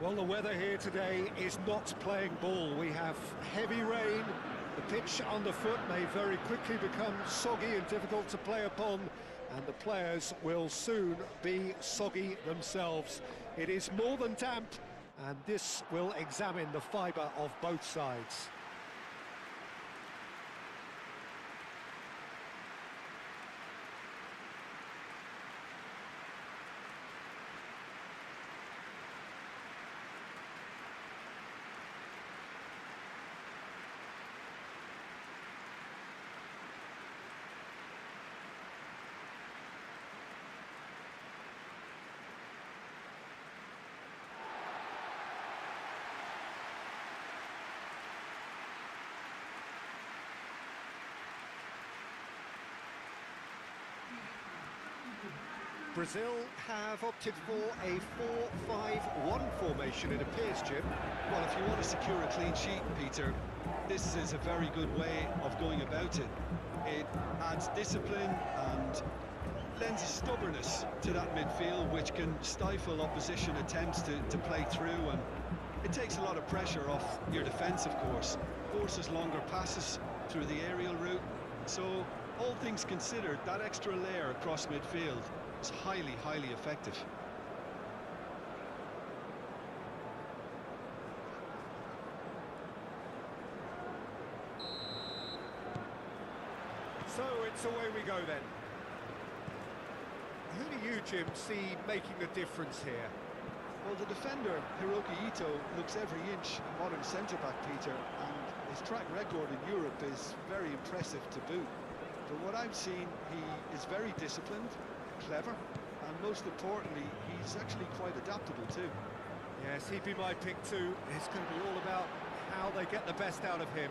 Well, the weather here today is not playing ball. We have heavy rain. The pitch underfoot may very quickly become soggy and difficult to play upon, and the players will soon be soggy themselves. It is more than damp, and this will examine the fibre of both sides. Brazil have opted for a 4-5-1 formation, it appears, Jim. Well, if you want to secure a clean sheet, Peter, this is a very good way of going about it. It adds discipline and lends a stubbornness to that midfield, which can stifle opposition attempts to play through, and it takes a lot of pressure off your defence, of course. Forces longer passes through the aerial route. So, all things considered, that extra layer across midfield is highly, highly effective. So it's away we go then. Who do you, Jim, see making the difference here? Well, the defender, Hiroki Ito, looks every inch a modern centre-back, Peter, and his track record in Europe is very impressive to boot. From what I've seen, he is very disciplined, clever, and most importantly, he's actually quite adaptable too. Yes, he'd be my pick too. It's going to be all about how they get the best out of him.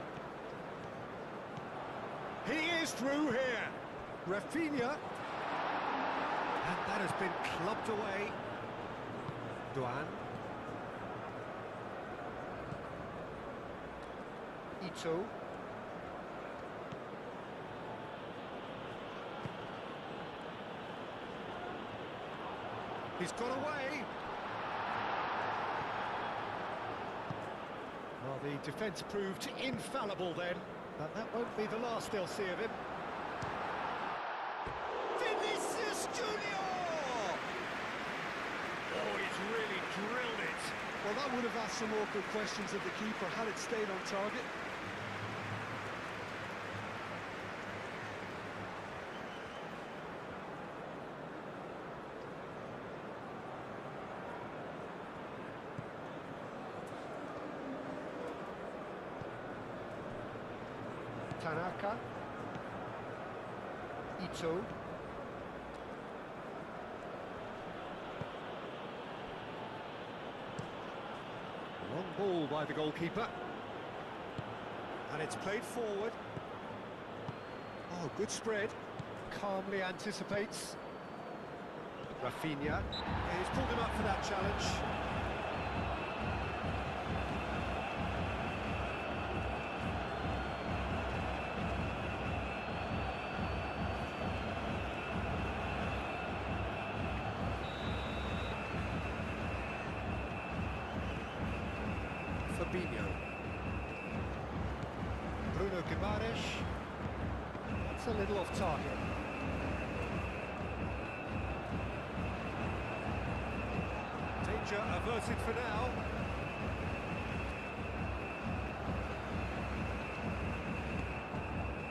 He is through here. Rafinha. And that has been clubbed away. Duan. Ito. He's got away. Well, the defence proved infallible then, but that won't be the last they'll see of him. Vinicius Junior! Oh, he's really drilled it. Well, that would have asked some awkward questions of the keeper had it stayed on target. Tanaka, Ito, long ball by the goalkeeper, and it's played forward. Oh, good spread, calmly anticipates. Rafinha, he's pulled him up for that challenge. Fabinho. Bruno Guimaraes. That's a little off target. Danger averted for now.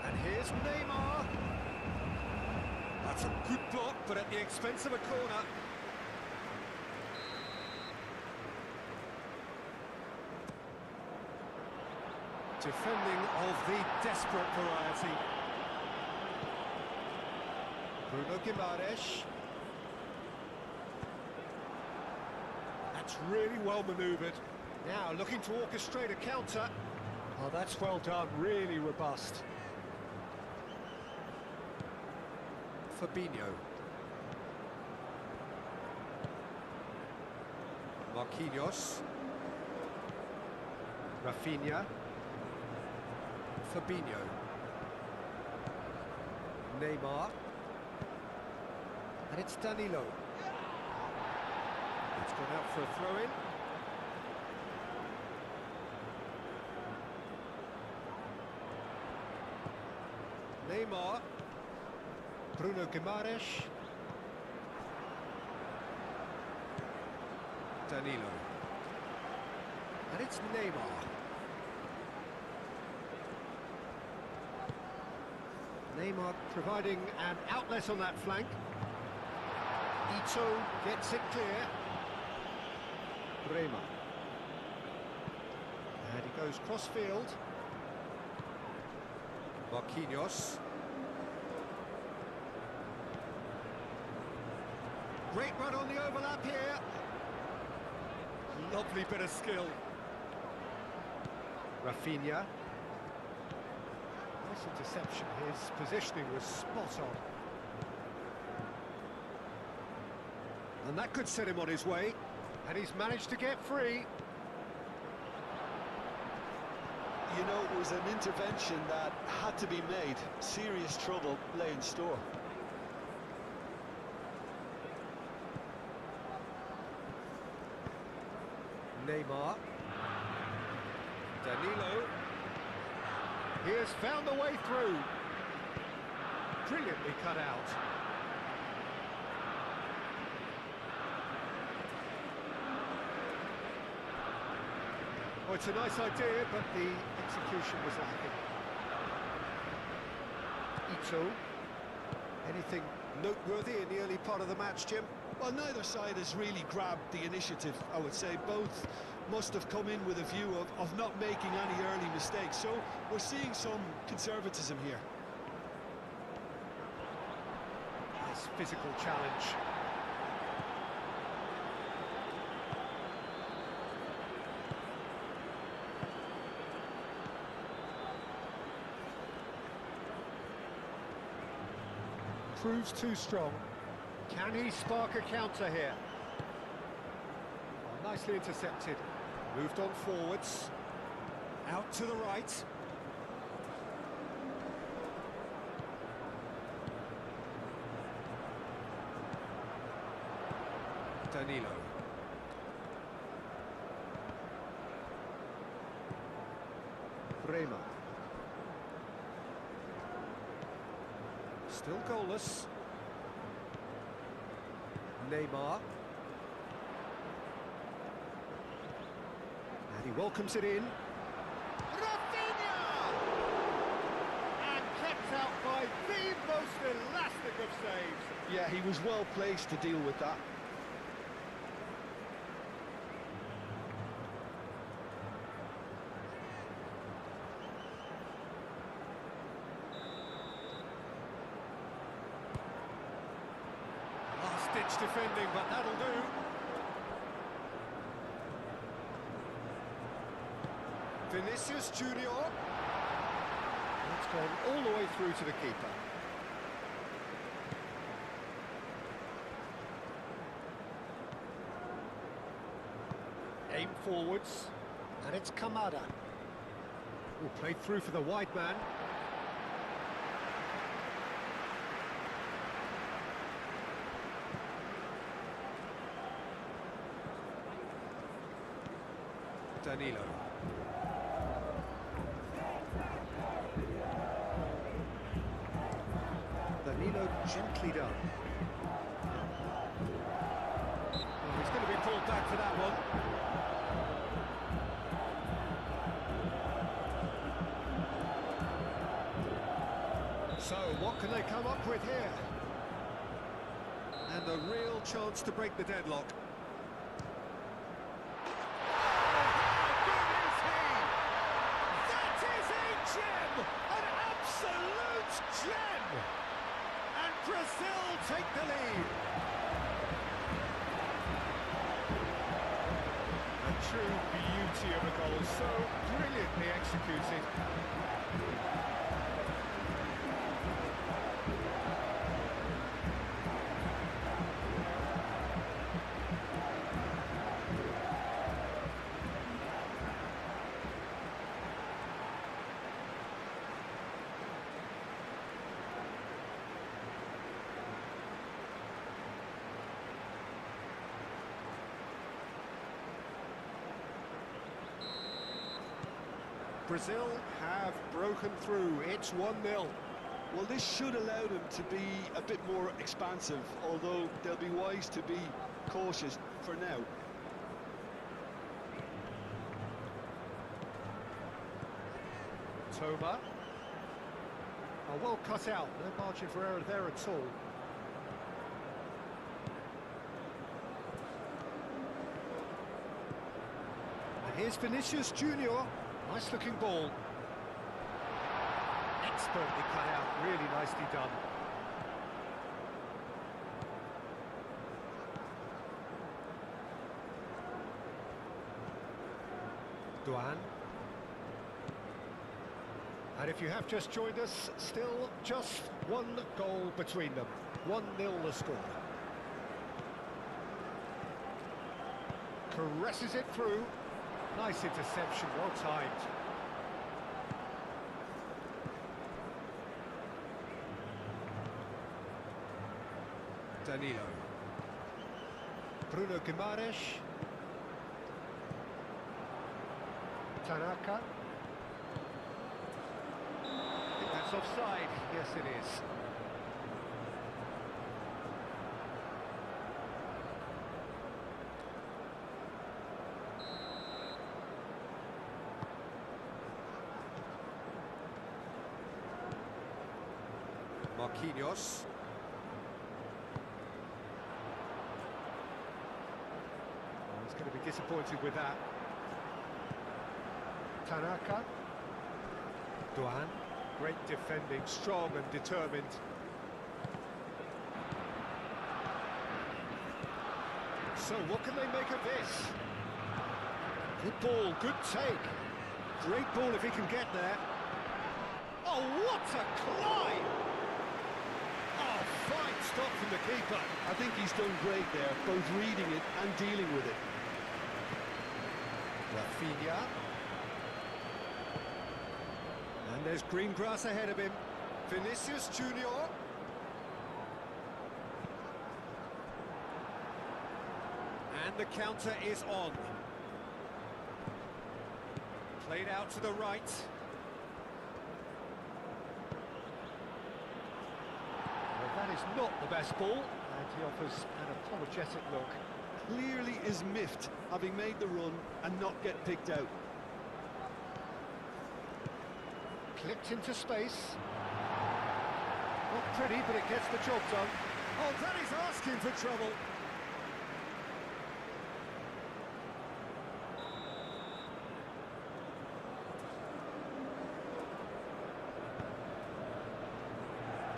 And here's Neymar. That's a good block, but at the expense of a corner. Defending of the desperate variety. Bruno Guimaraes. That's really well manoeuvred. Now looking to orchestrate a counter. Oh, that's well done, really robust. Fabinho. Marquinhos. Rafinha. Fabinho. Neymar. And it's Danilo. It's gone out for a throw-in. Neymar. Bruno Guimaraes. Danilo. And it's Neymar. Neymar providing an outlet on that flank. Ito gets it clear. Bremer. And he goes cross-field. Marquinhos. Great run on the overlap here. Lovely bit of skill. Rafinha. Nice interception. His positioning was spot on. And that could set him on his way. And he's managed to get free. You know, it was an intervention that had to be made. Serious trouble lay in store. Neymar. Danilo. He has found the way through. Brilliantly cut out. Oh, it's a nice idea, but the execution was lacking. Ito. Anything noteworthy in the early part of the match, Jim? Well, neither side has really grabbed the initiative, I would say. Both must have come in with a view of not making any early mistakes. So we're seeing some conservatism here. Nice physical challenge. Proves too strong. Can he spark a counter here? Oh, nicely intercepted. Moved on forwards. Out to the right. Danilo. Bremer. Still goalless. Neymar. And he welcomes it in. Rafinha! And kept out by the most elastic of saves. Yeah, he was well placed to deal with that. Last-ditch defending, but that'll do. Vinicius Junior. That's gone all the way through to the keeper. Aim forwards, and it's Kamada. Oh, played through for the wide man. Danilo. Danilo gently done. Oh, he's going to be pulled back for that one. So, what can they come up with here? And a real chance to break the deadlock. Gem! And Brazil take the lead. A true beauty of a goal, so brilliantly executed. Brazil have broken through. It's 1-0. Well, this should allow them to be a bit more expansive, although they'll be wise to be cautious for now. Toma. Oh, well cut out, no margin for error there at all. And here's Vinicius Junior. Nice looking ball. Expertly cut out, really nicely done. Duan. And if you have just joined us, still just one goal between them. 1-0 the score. Caresses it through. Nice interception, well timed. Danilo. Bruno Guimaraes. Tanaka. I think that's offside. Yes, it is. Marquinhos. He's going to be disappointed with that. Tanaka. Duan. Great defending, strong and determined. So what can they make of this? Good ball, good take. Great ball if he can get there. Oh, what a climb! Oh, fine stop from the keeper. I think he's done great there, both reading it and dealing with it. Rafinha. And there's green grass ahead of him. Vinicius Junior. And the counter is on. Played out to the right. Well, that is not the best ball, and he offers an apologetic look. Clearly is miffed, having made the run and not get picked out. Clipped into space. Not pretty, but it gets the job done. Oh, that is asking for trouble.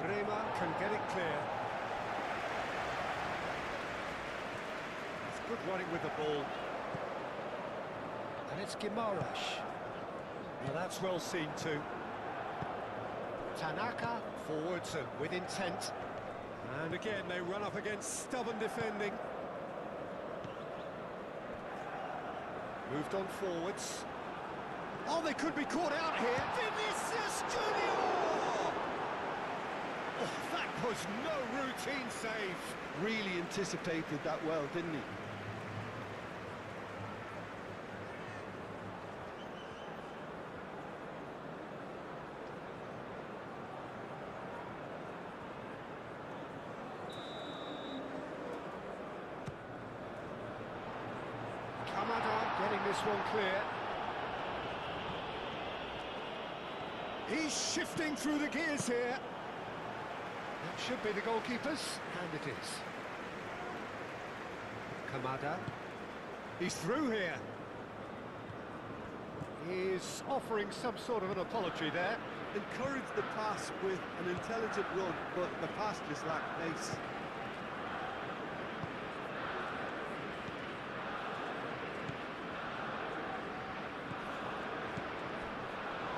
Bremer can get it clear. It's good running with the ball. And it's Guimaraes. Now that's well seen too. Tanaka forwards and with intent. And again they run up against stubborn defending. Moved on forwards. Oh, they could be caught out here. Vinicius Junior! Oh, that was no routine save. Really anticipated that well, didn't he? Getting this one clear. He's shifting through the gears here. That should be the goalkeepers, and it is. Kamada. He's through here. He's offering some sort of an apology there. Encouraged the pass with an intelligent run, but the pass just lacked pace.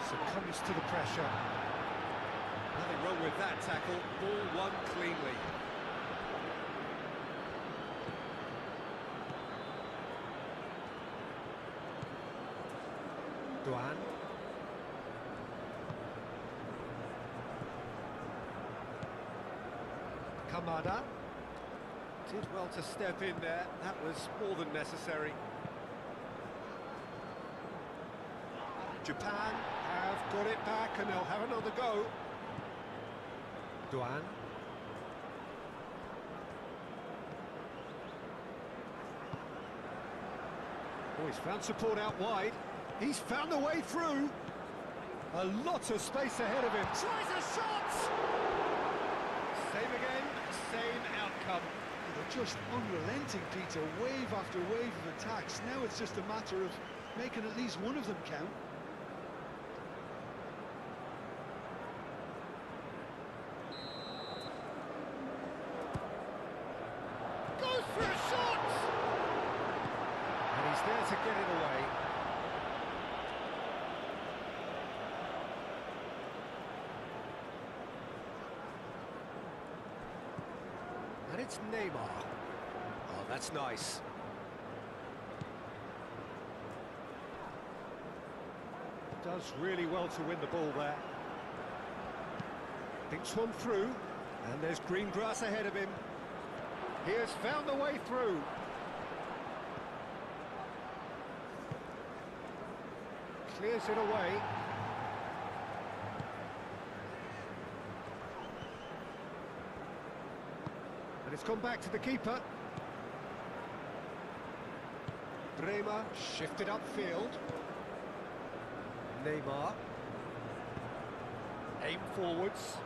Succumbs to the pressure. Nothing wrong with that tackle. Ball won cleanly. Duan. Kamada. Did well to step in there. That was more than necessary. Japan have got it back and they'll have another go. Duan. Oh, he's found support out wide. He's found a way through. A lot of space ahead of him. Tries a shot! Same again, same outcome. They're just unrelenting, Peter. Wave after wave of attacks. Now it's just a matter of making at least one of them count. Goes for a shot! And he's there to get it away. And it's Neymar. Oh, that's nice. Does really well to win the ball there. Thinks one through, and there's green grass ahead of him. He has found a way through. Clears it away. And it's gone back to the keeper. Bremer shifted upfield. Neymar. Aim forwards.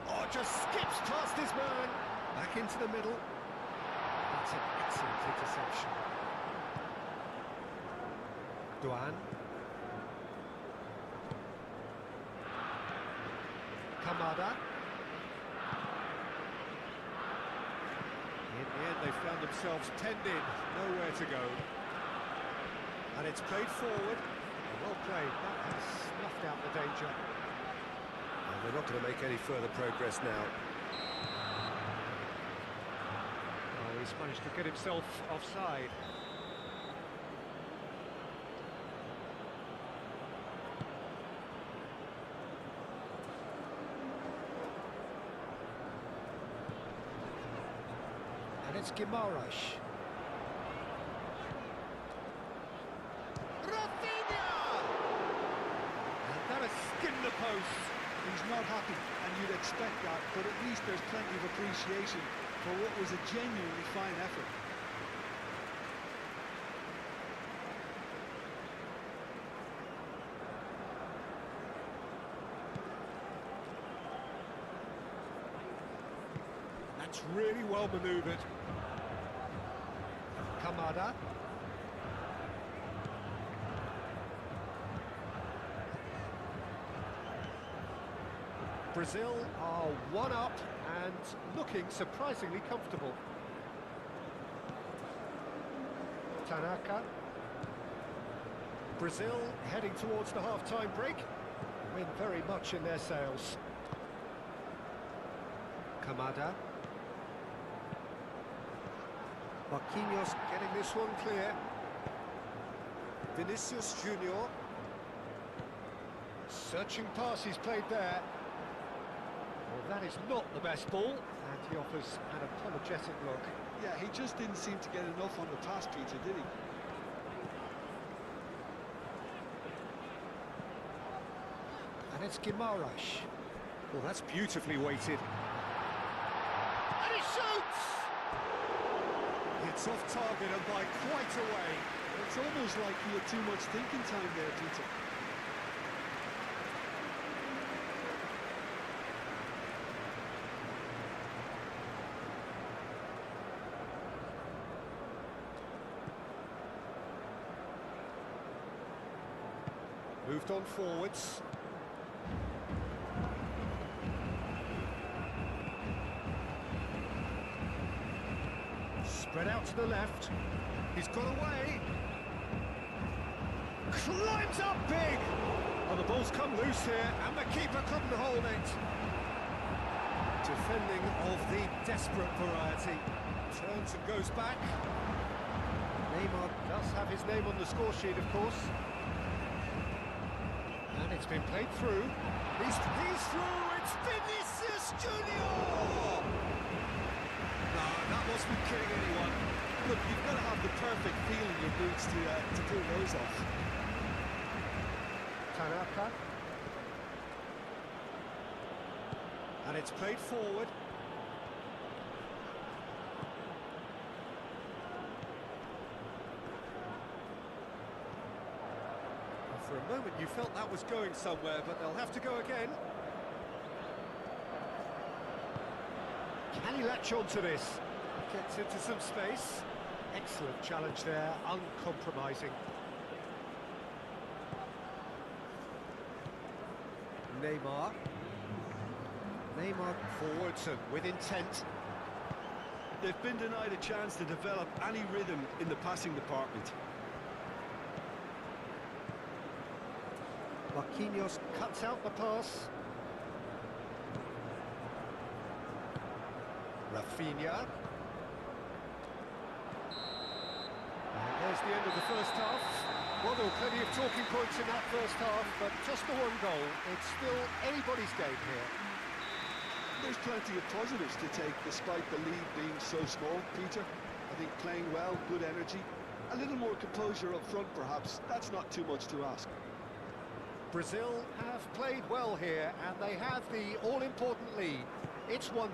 Oh, just skips past his man. Back into the middle. That's an excellent interception. Duan. Kamada. In the end, they found themselves penned in, nowhere to go. And it's played forward. Well played, that has snuffed out the danger. And they're not going to make any further progress now. Oh, he's managed to get himself offside. And it's Guimaraes. The post. He's not happy, and you'd expect that, but at least there's plenty of appreciation for what was a genuinely fine effort. That's really well manoeuvred. Kamada. Brazil are one up and looking surprisingly comfortable. Tanaka. Brazil heading towards the half-time break. Wind very much in their sails. Kamada. Marquinhos getting this one clear. Vinicius Junior. Searching pass he's played there. Well, that is not the best ball, and he offers an apologetic look. Yeah, he just didn't seem to get enough on the pass, Peter, did he? And it's Guimaraes. Well, that's beautifully weighted. And he shoots! It's off target and by quite a way. It's almost like he had too much thinking time there, Peter. Moved on forwards. Spread out to the left. He's got away. Climbs up big. Oh, the ball's come loose here, and the keeper couldn't hold it. Defending of the desperate variety. Turns and goes back. Neymar does have his name on the score sheet, of course. And it's been played through. He's through. It's Vinicius Junior. No, that wasn't kidding anyone. Look, you've got to have the perfect feel in your boots to pull those off. Tanaka. And it's played forward. Well, for a moment you felt that was going somewhere, but they'll have to go again. Can he latch onto this? Gets into some space. Excellent challenge there, uncompromising. Neymar forwards and with intent. They've been denied a chance to develop any rhythm in the passing department. Marquinhos cuts out the pass. Rafinha. And there's the end of the first half. Well, there were plenty of talking points in that first half, but just the one goal. It's still anybody's game here. There's plenty of positives to take despite the lead being so small, Peter. I think playing well, good energy, a little more composure up front perhaps. That's not too much to ask. Brazil have played well here, and they have the all-important lead. It's 1-0.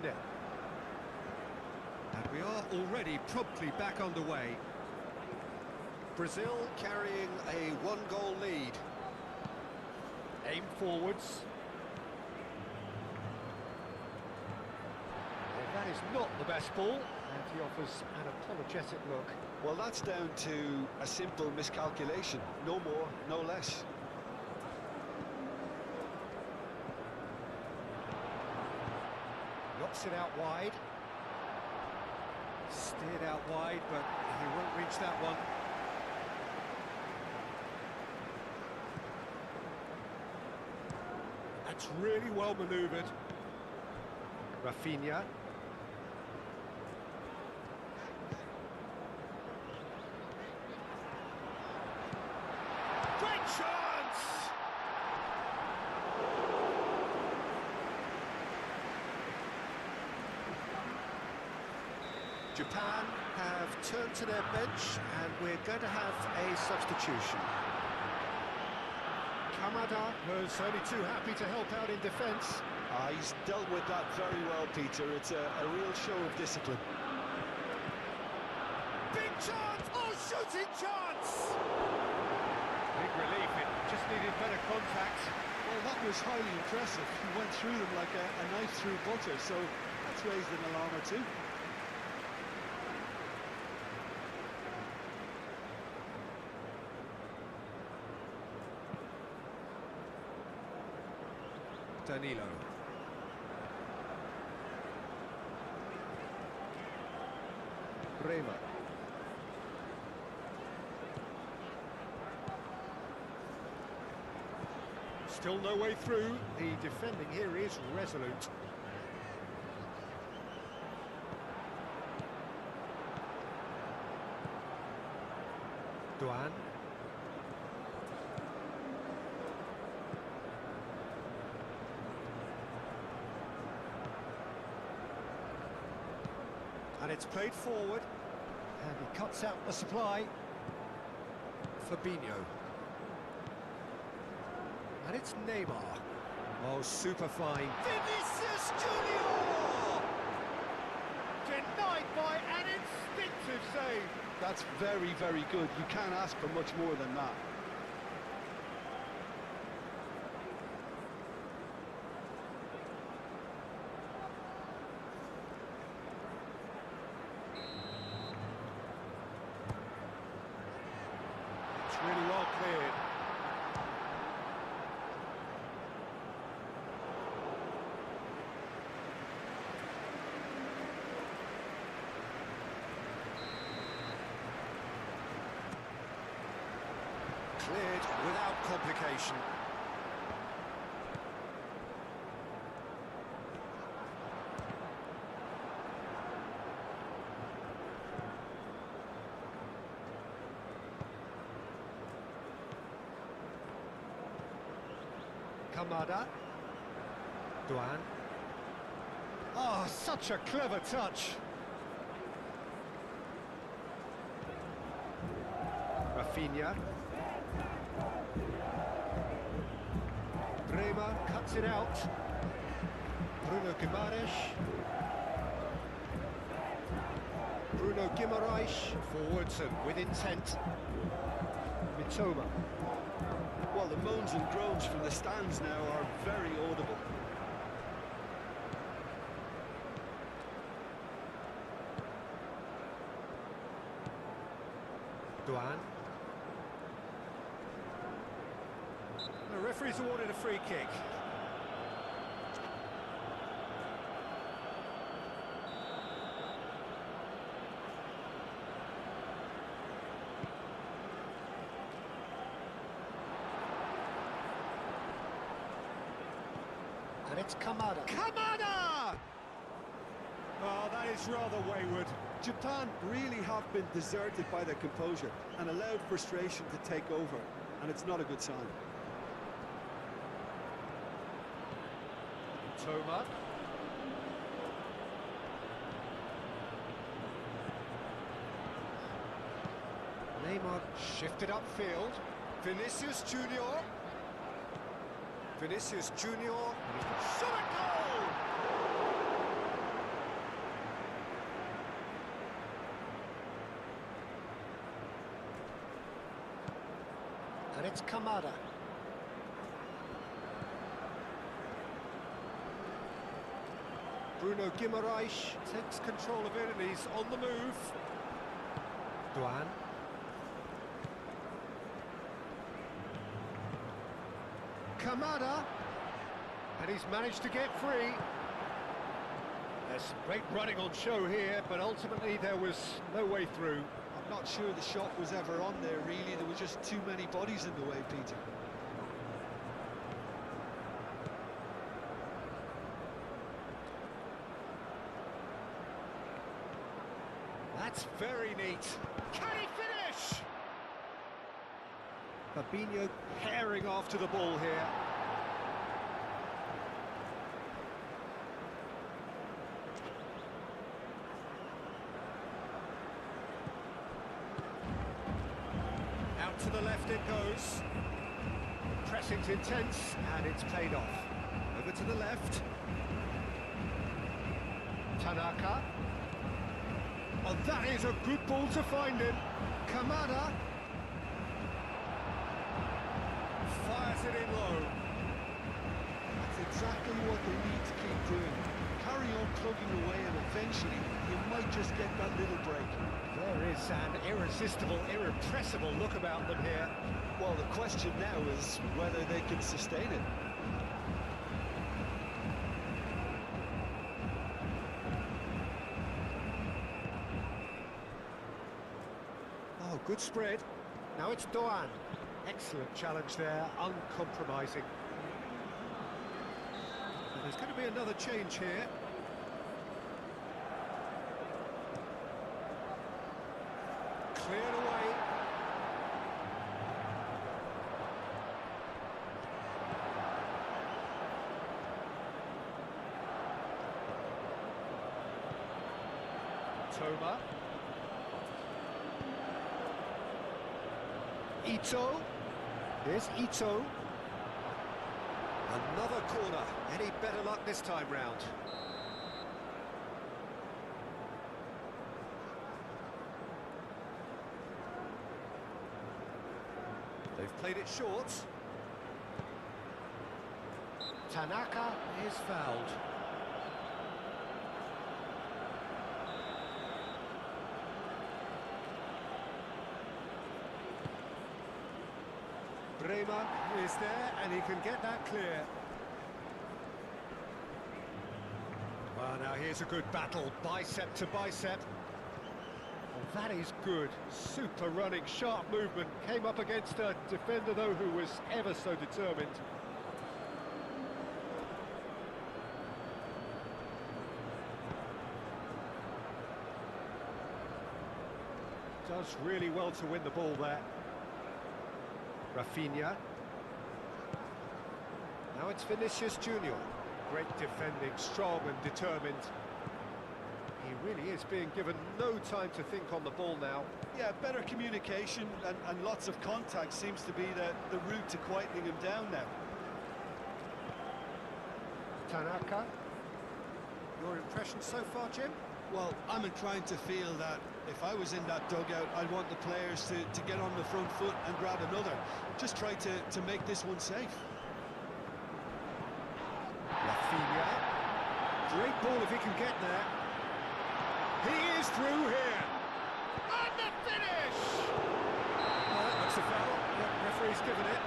And we are already promptly back underway. Brazil carrying a one-goal lead. Aim forwards. Well, that is not the best ball, and he offers an apologetic look. Well, that's down to a simple miscalculation. No more, no less. Knocks it out wide. Steered out wide, but he won't reach that one. That's really well manoeuvred. Rafinha. Great chance! Japan have turned to their bench, and we're going to have a substitution. Kamada was only too happy to help out in defence. He's dealt with that very well, Peter. It's a real show of discipline. Big chance! Oh, shooting chance! Big relief, it just needed better contact. Well, that was highly impressive. He went through them like a knife through butter, so that's raised an alarm or two. Danilo. Bremer. Still no way through. The defending here is resolute. Duan. And it's played forward, and he cuts out the supply. Fabinho. And it's Neymar. Oh, super fine. Vinicius Junior! Denied by an instinctive save. That's very, very good. You can't ask for much more than that. Really well cleared. Cleared without complication. Kamada. Duan. Oh, such a clever touch. Rafinha. Bremer cuts it out. Bruno Guimaraes. Bruno Guimaraes forwards and with intent. Mitoma. Well, the moans and groans from the stands now are very audible. Duan. The referee's awarded a free kick. And it's Kamada. Kamada! Oh, that is rather wayward. Japan really have been deserted by their composure and allowed frustration to take over, and it's not a good sign. Toma. Neymar shifted upfield. Vinicius Junior. Vinicius Junior. Shot a goal! And it's Kamada. Bruno Guimaraes takes control of it and he's on the move. Duan. Kamada. And he's managed to get free. There's some great running on show here, but ultimately there was no way through. I'm not sure the shot was ever on there, really. There were just too many bodies in the way, Peter. That's very neat. Can he finish? Fabinho herring after the ball here. Out to the left it goes. Pressing's intense and it's paid off. Over to the left. Tanaka. Oh, that is a good ball to find him. Kamada. Fires it in low. That's exactly what they need to keep doing. Carry on plugging away and eventually you might just get that little break. There is an irresistible, irrepressible look about them here. Well, the question now is whether they can sustain it. Oh, good spread. Now it's Doan. Excellent challenge there, uncompromising. And there's going to be another change here. Cleared away. Toma. Ito. Here's Ito. Another corner. Any better luck this time round? They've played it short. Tanaka is fouled. Bremer is there and he can get that clear. Well, now here's a good battle, bicep to bicep. Well, that is good, super running, sharp movement. Came up against a defender though who was ever so determined. Does really well to win the ball there. Rafinha. Now it's Vinicius Junior. Great defending, strong and determined. He really is being given no time to think on the ball now. Yeah, better communication and lots of contact seems to be the route to quietening him down now. Tanaka. impressions so far, Jim? Well, I'm inclined to feel that if I was in that dugout, I'd want the players to get on the front foot and grab another. Just try to make this one safe. Rafinha. Great ball if he can get there. He is through here. And the finish! Oh, that looks a foul. The referee's given it.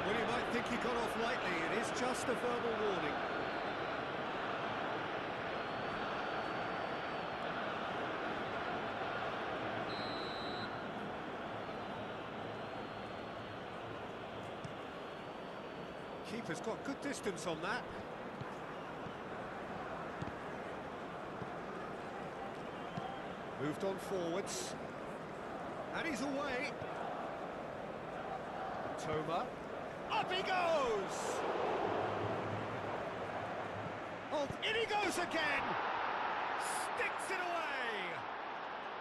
Well, you might think he got off lightly. It is just a verbal warning. Keeper's got good distance on that. Moved on forwards. And he's away. Toma. Up he goes! Oh, in he goes again! Sticks it away!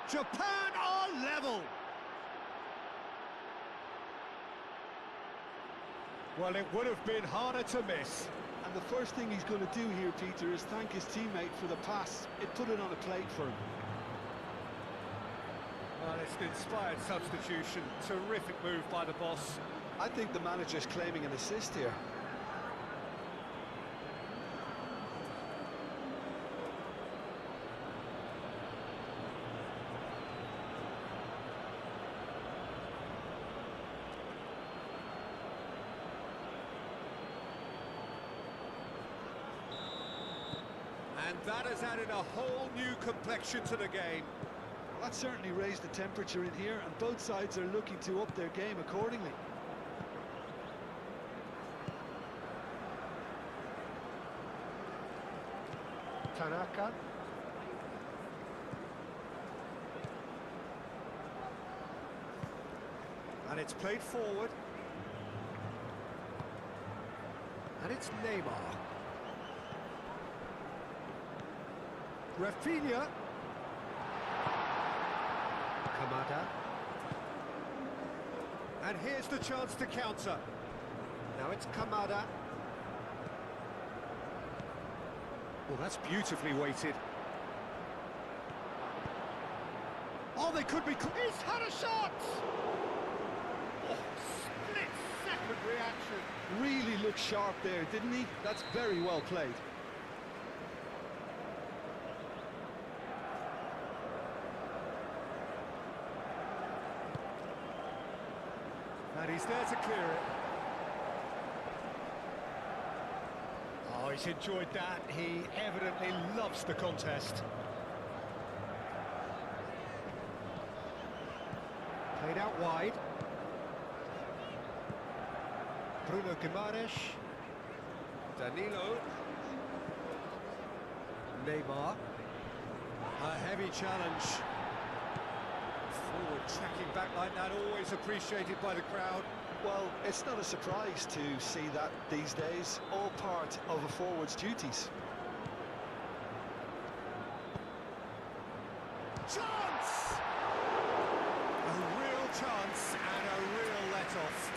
Japan are level! Well, it would have been harder to miss. And the first thing he's going to do here, Peter, is thank his teammate for the pass. It put it on a plate for him. Well, it's an inspired substitution. Terrific move by the boss. I think the manager's claiming an assist here. And that has added a whole new complexion to the game. That certainly raised the temperature in here, and both sides are looking to up their game accordingly. Tanaka. And it's played forward. And it's Neymar. Rafinha. Kamada. And here's the chance to counter. Now it's Kamada. Well, that's beautifully weighted. Oh, they could be... He's had a shot! Oh, split-second reaction. Really looked sharp there, didn't he? That's very well played. And he's there to clear it. Oh, he's enjoyed that. He evidently loves the contest. Played out wide. Bruno Guimaraes. Danilo. Neymar. A heavy challenge. Forward tracking back like that, always appreciated by the crowd. Well, it's not a surprise to see that these days, all part of a forward's duties. Chance! A real chance and a real let-off.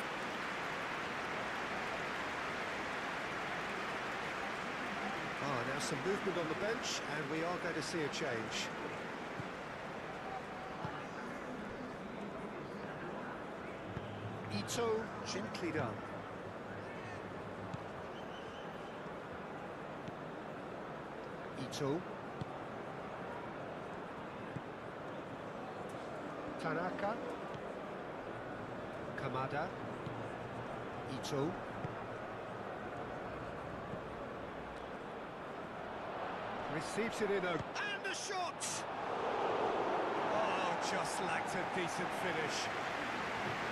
Now some movement on the bench, and we are going to see a change. Ito, gently done. Ito. Tanaka. Kamada. Ito. Receives it in a... And a shot! Oh, just lacked a decent finish.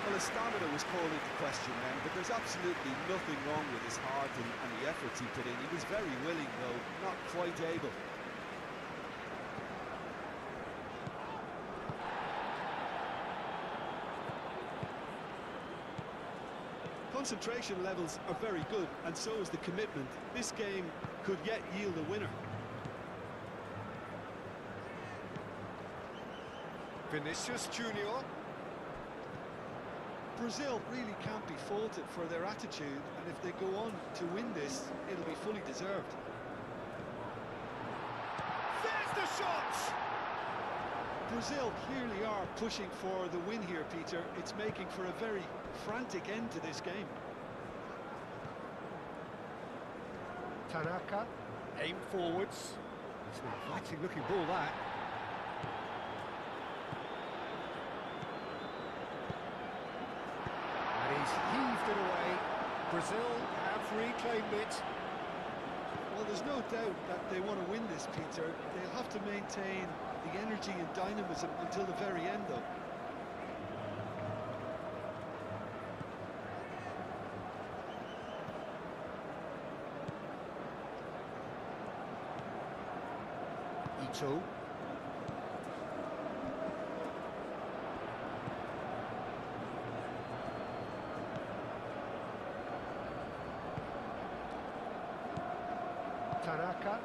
Well, his stamina was called into question then, but there's absolutely nothing wrong with his heart and the efforts he put in. He was very willing, though, not quite able. Concentration levels are very good, and so is the commitment. This game could yet yield a winner. Vinicius Junior. Brazil really can't be faulted for their attitude, and if they go on to win this, it'll be fully deserved. shot! Brazil clearly are pushing for the win here, Peter. It's making for a very frantic end to this game. Tanaka, aim forwards. It's an inviting looking ball, that. And he's heaved it away. Brazil have reclaimed it. Well, there's no doubt that they want to win this, Peter. They'll have to maintain the energy and dynamism until the very end, though. Ito. Tanaka.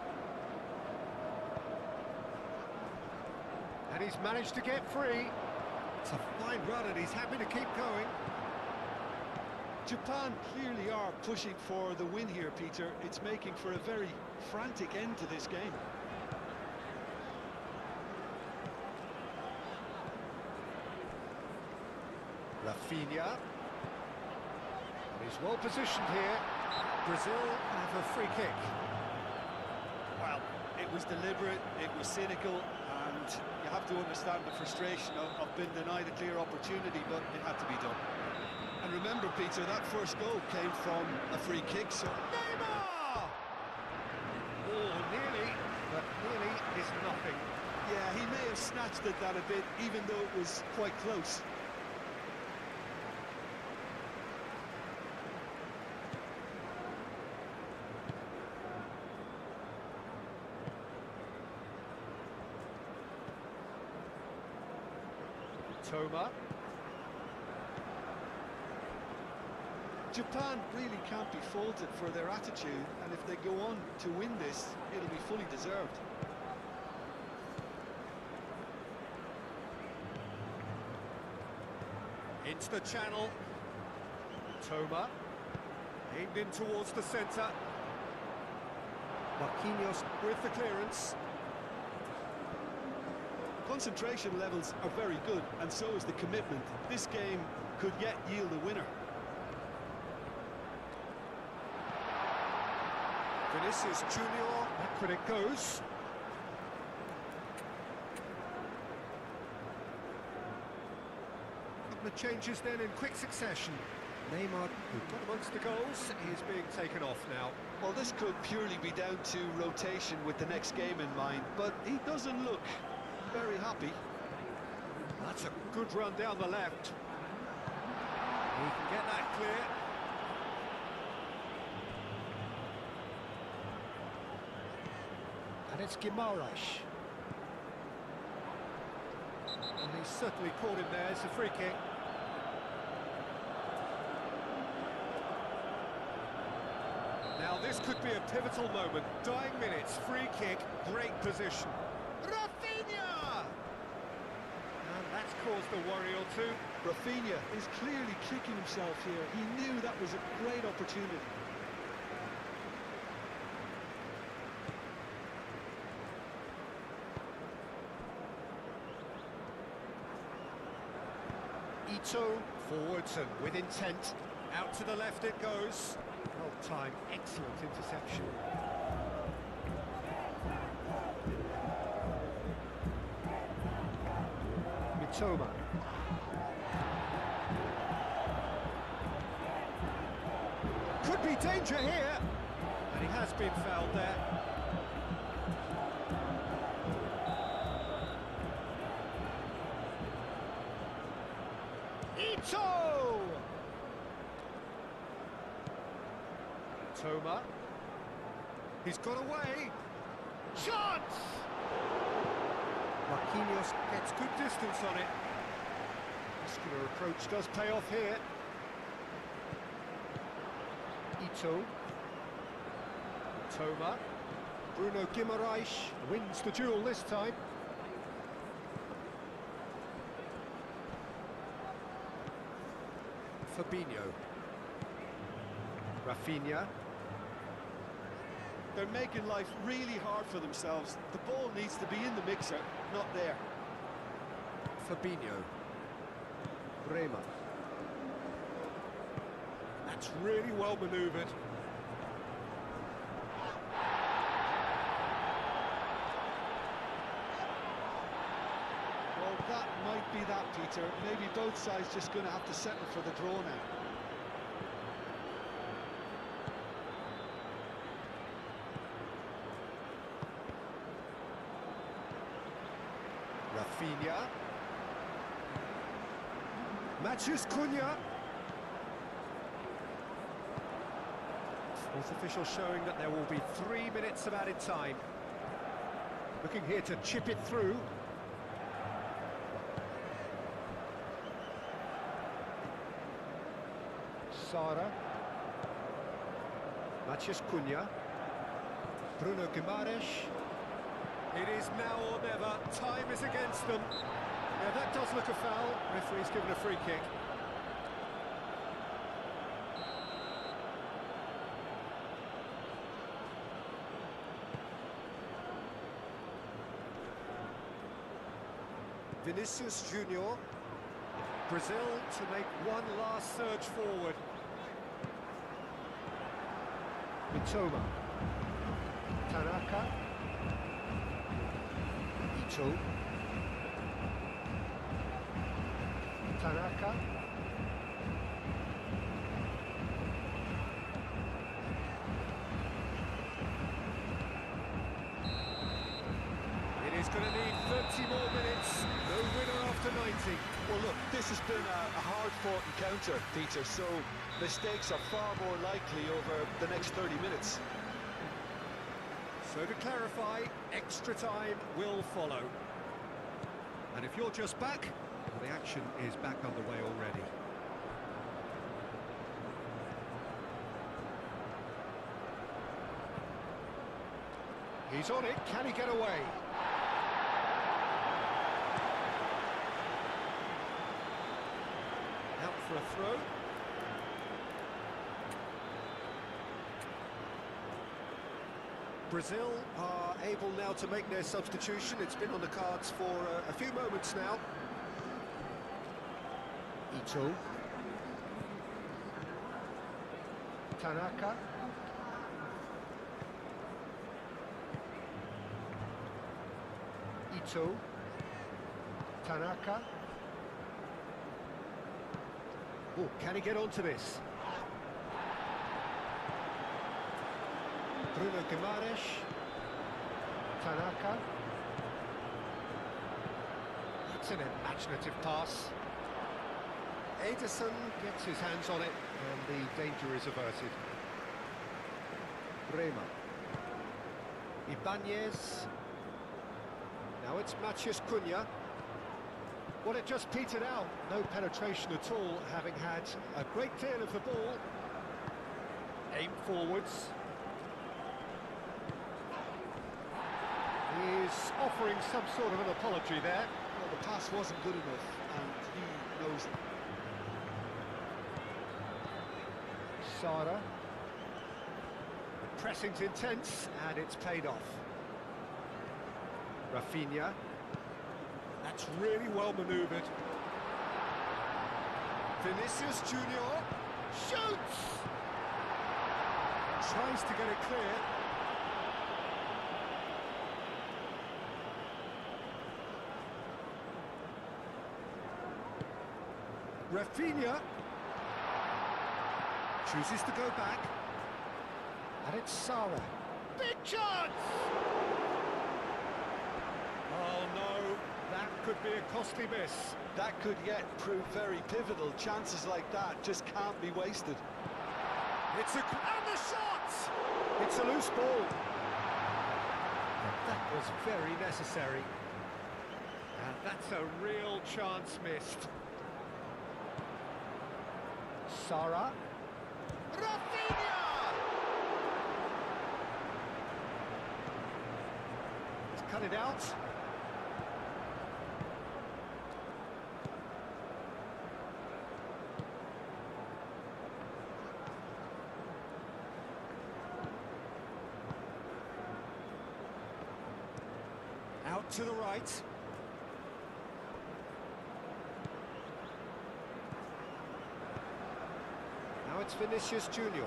And he's managed to get free. It's a fine run and he's happy to keep going. Japan clearly are pushing for the win here, Peter. It's making for a very frantic end to this game. Rafinha. He's well positioned here. Brazil have a free kick. Well, it was deliberate, it was cynical, and you have to understand the frustration of being denied a clear opportunity, but it had to be done. And remember, Peter, that first goal came from a free kick, so... Neymar! Oh, nearly, but nearly is nothing. Yeah, he may have snatched at that a bit, even though it was quite close. Toma. Japan really can't be faulted for their attitude, and if they go on to win this, it'll be fully deserved. Into the channel. Toma. Aimed in towards the centre. Marquinhos with the clearance. Concentration levels are very good, and so is the commitment. This game could yet yield a winner. Vinicius Junior, back when it goes. Couple of changes then in quick succession. Neymar, who got amongst the goals, is being taken off now. Well, this could purely be down to rotation with the next game in mind, but he doesn't look very happy. That's a good run down the left. He can get that clear. And it's Guimaraes. And he's certainly caught him there. It's a free kick. Now this could be a pivotal moment. Dying minutes, free kick, great position. Rafinha! And that's caused a worry or two. Rafinha is clearly kicking himself here. He knew that was a great opportunity. Ito forwards and with intent. Out to the left it goes. Well timed, excellent interception. Mitoma. Could be danger here. And he has been fouled there. Ito! Toma. He's got away. Chance! Marquinhos gets good distance on it. Muscular approach does pay off here. Ito. Toma. Bruno Guimaraes wins the duel this time. Fabinho. Rafinha. They're making life really hard for themselves. The ball needs to be in the mixer, not there. Fabinho. Bremer. That's really well manoeuvred. Well, that might be that, Peter. Maybe both sides just going to have to settle for the draw now. Rafinha. Matthews Cunha. Fourth official showing that there will be 3 minutes of added time. Looking here to chip it through. Sara. Matthews Cunha. Bruno Guimaraes. It is now or never. Time is against them. Yeah, that does look a foul. Referee's given a free kick. Vinicius Junior. Brazil to make one last surge forward. Mitoma. Tanaka. Ito. Tanaka. It is going to need 30 more minutes. No winner after 90. Well, look, this has been a hard-fought encounter, Peter, so mistakes are far more likely over the next 30 minutes. So to clarify, extra time will follow. And if you're just back, well, the action is back underway already. He's on it, can he get away? Out for a throw. Brazil are able now to make their substitution. It's been on the cards for a few moments now. Ito. Tanaka. Ito. Tanaka. Oh, can he get onto this? Bruno Guimaraes. Tanaka. It's an imaginative pass. Ederson gets his hands on it and the danger is averted. Bremer. Ibanez. Now it's Matthews Cunha. Well, it just petered out. No penetration at all, having had a great deal of the ball. Aim forwards. He's offering some sort of an apology there. Well, the pass wasn't good enough, and he knows it. Sara. Pressing's intense, and it's paid off. Rafinha. That's really well manoeuvred. Vinicius Junior shoots! Tries to get it clear. Rafinha chooses to go back. And it's Sara. Big chance! Oh no, that could be a costly miss. That could yet prove very pivotal. Chances like that just can't be wasted. It's and the shot! It's a loose ball. That was very necessary. And that's a real chance missed. Sara. Rafinha! He's cut it out. to the right. Now it's Vinicius Junior.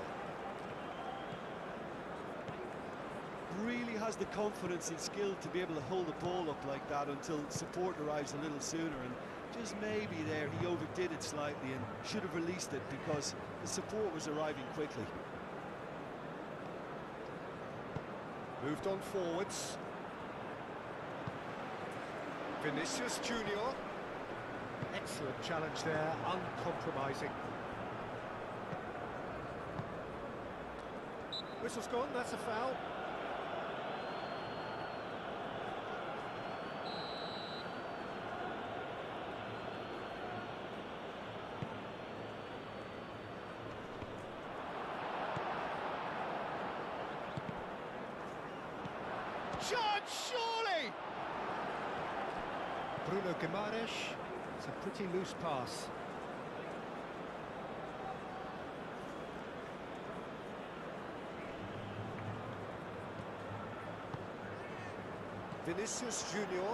Really has the confidence and skill to be able to hold the ball up like that until support arrives a little sooner, and just maybe there he overdid it slightly and should have released it because the support was arriving quickly. Moved on forwards. Vinicius Junior. Excellent challenge there, uncompromising. Whistle's gone, that's a foul. Chance, surely! Bruno Guimaraes. It's a pretty loose pass. Vinicius Junior.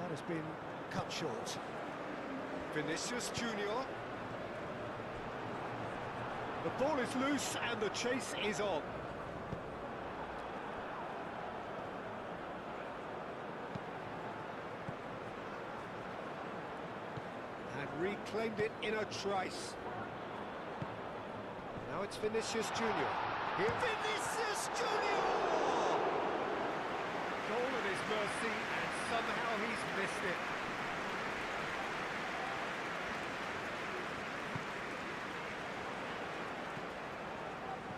That has been cut short. Vinicius Junior. The ball is loose and the chase is on. And reclaimed it in a trice. Now it's Vinicius Junior. Here, Vinicius Junior! Goal at his mercy, and somehow he's missed it.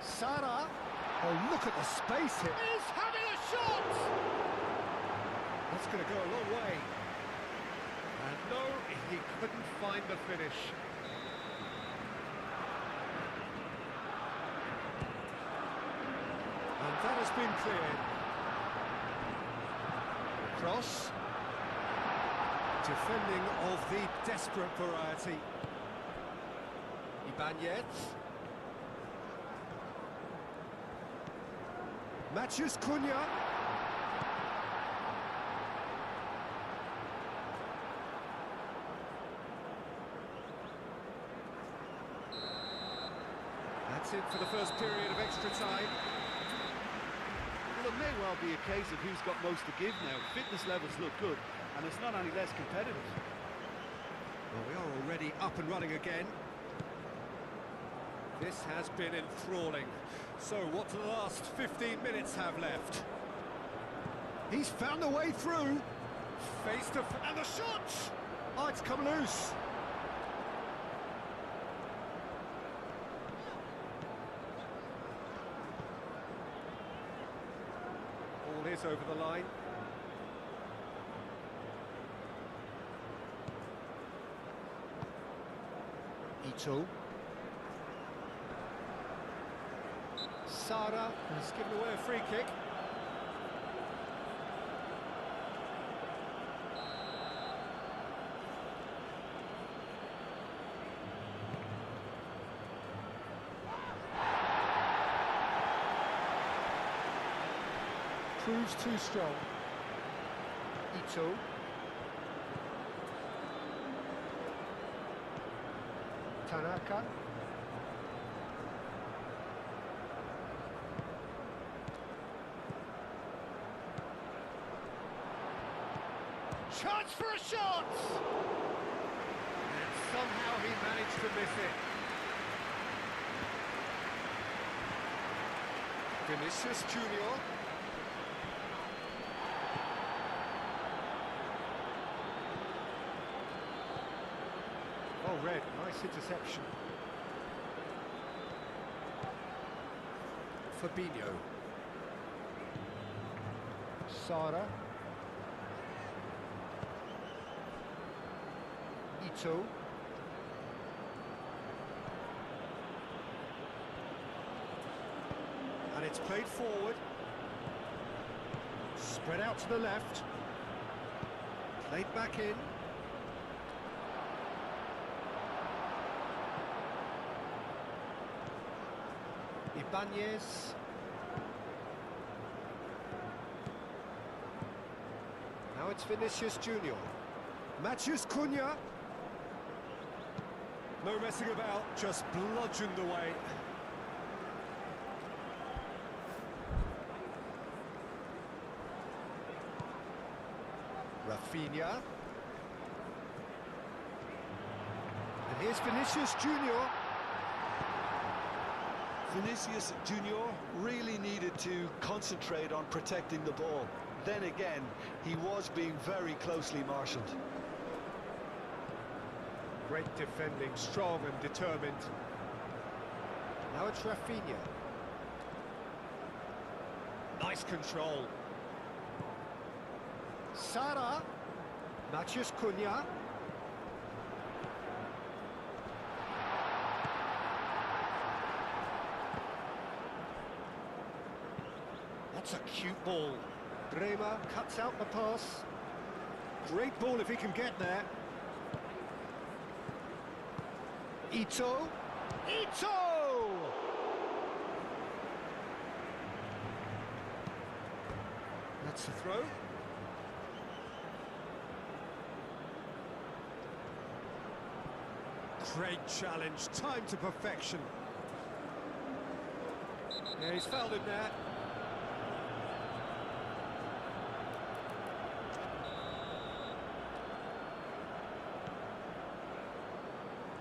Sara. Oh, look at the space here. He's having a shot! That's going to go a long way. And no, he couldn't find the finish. And that has been cleared. Cross. Defending of the desperate variety. Ibanez. Matthews Cunha. That's it for the first period of extra time. Well, it may well be a case of who's got most to give now. Fitness levels look good, and it's not any less competitive. Well, we are already up and running again. This has been enthralling. So, what do the last 15 minutes have left? He's found a way through. Face to... and the shot! Oh, it's come loose. Ball is over the line. Ito. Sara has given away a free kick. Proves too strong. Ito. Tanaka. Chance for a shot! And somehow he managed to miss it. Vinicius Junior. Oh, Red, nice interception. Fabinho. Sara. Ito. And it's played forward. Spread out to the left. Played back in. Ibanez. Now it's Vinicius Junior. Matthews Cunha. No messing about, just bludgeoned away. Rafinha. And here's Vinicius Junior. Vinicius Junior really needed to concentrate on protecting the ball. Then again, he was being very closely marshalled. Great defending, strong and determined. Now it's Rafinha. Nice control. Sara. Matthews Cunha. That's a cute ball. Bremer cuts out the pass. Great ball if he can get there. Ito. Ito! That's the throw. Great challenge, time to perfection. Yeah, he's fouled him there.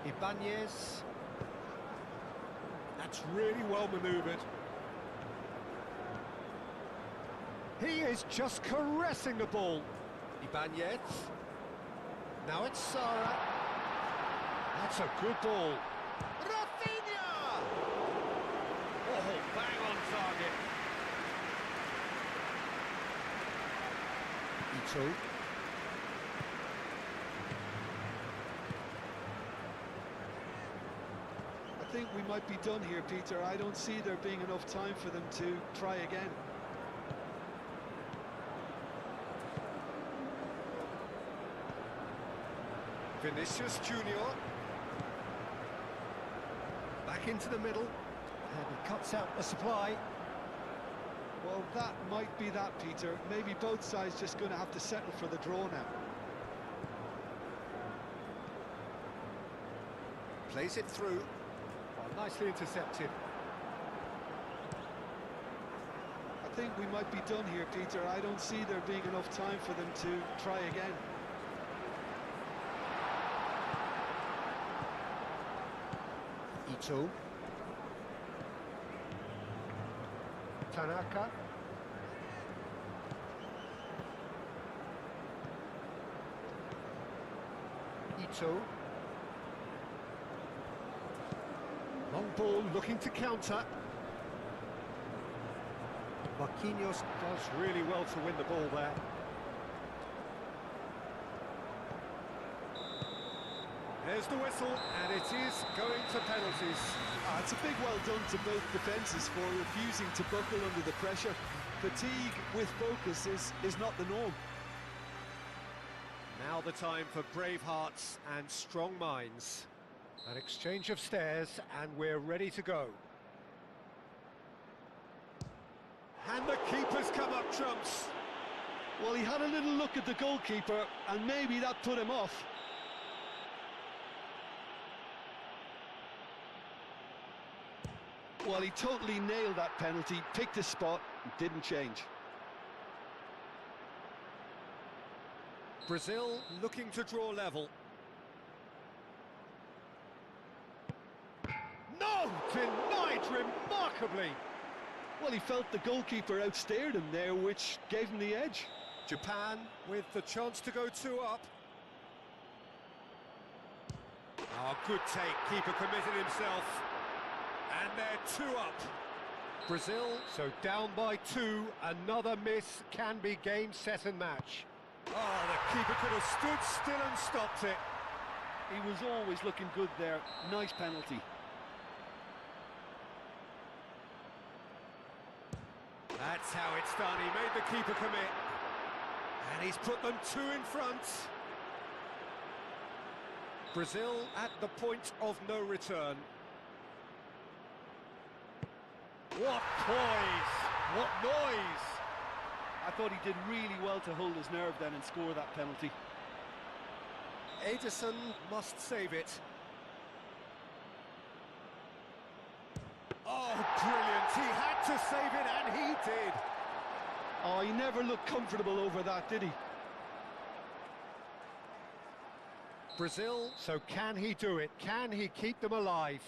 Ibanez. That's really well manoeuvred. He is just caressing the ball. Ibanez. Now it's Sara. That's a good ball. Rafinha! Oh, bang on target. Ito. I think we might be done here, Peter. I don't see there being enough time for them to try again. Vinicius Junior. Back into the middle. And he cuts out the supply. Well, that might be that, Peter. Maybe both sides just going to have to settle for the draw now. Plays it through. Oh, nicely intercepted. I think we might be done here, Peter. I don't see there being enough time for them to try again. Ito. Tanaka. Ito. Long ball looking to counter. Marquinhos does really well to win the ball there. There's the whistle, and it is going to penalties. It's a big well done to both defences for refusing to buckle under the pressure. Fatigue with focus is not the norm. Now the time for brave hearts and strong minds. An exchange of stares, and we're ready to go. And the keeper's come up trumps. Well, he had a little look at the goalkeeper, and maybe that put him off. Well, he totally nailed that penalty, picked his spot, and didn't change. Brazil looking to draw level. No! Denied remarkably! Well, he felt the goalkeeper outstared him there, which gave him the edge. Japan with the chance to go 2 up. Oh, good take. Keeper committed himself. And they're 2 up. Brazil, so down by 2. Another miss can be game, set and match. Oh, the keeper could have stood still and stopped it. He was always looking good there. Nice penalty. That's how it's done. He made the keeper commit. And he's put them 2 in front. Brazil at the point of no return. What poise! What noise! I thought he did really well to hold his nerve then and score that penalty. Edison must save it. Oh, brilliant! He had to save it, and he did. Oh, he never looked comfortable over that, did he? Brazil, so can he do it? Can he keep them alive?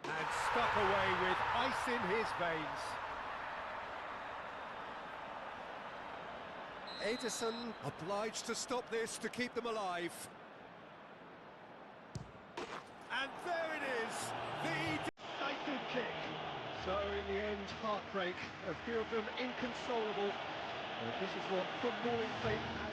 And stuck away with ice in his veins. Edison obliged to stop this to keep them alive. And there it is, the decisive kick. So in the end, heartbreak, a few of them inconsolable. This is what footballing fate has